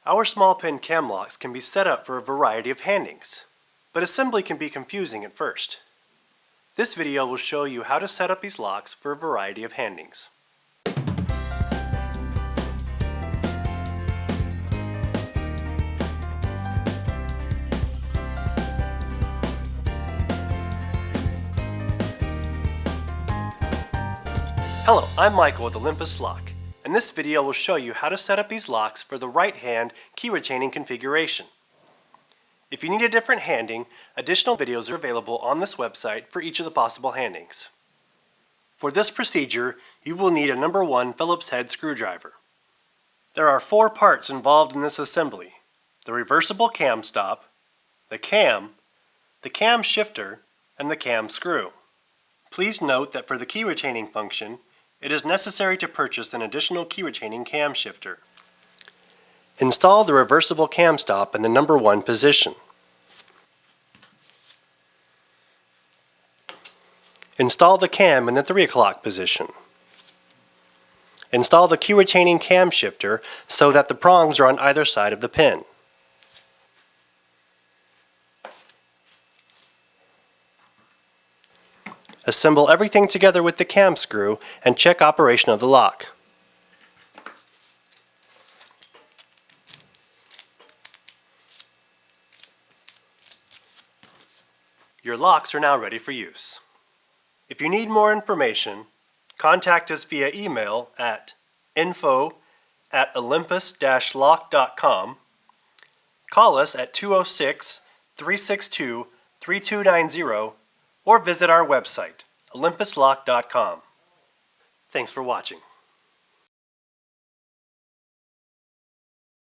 Our small pin cam locks can be set up for a variety of handings, but assembly can be confusing at first. This video will show you how to set up these locks for a variety of handings. Hello, I'm Michael with Olympus Lock, and this video will show you how to set up these locks for the right-hand key retaining configuration. If you need a different handing, additional videos are available on this website for each of the possible handings. For this procedure, you will need a number 1 Phillips head screwdriver. There are 4 parts involved in this assembly: the reversible cam stop, the cam shifter, and the cam screw. Please note that for the key retaining function, it is necessary to purchase an additional key retaining cam shifter. Install the reversible cam stop in the number 1 position. Install the cam in the 3 o'clock position. Install the key retaining cam shifter so that the prongs are on either side of the pin. Assemble everything together with the cam screw and check operation of the lock. Your locks are now ready for use. If you need more information, contact us via email at info@olympus-lock.com, call us at 206-362-3290, or visit our website, olympuslock.com. Thanks for watching.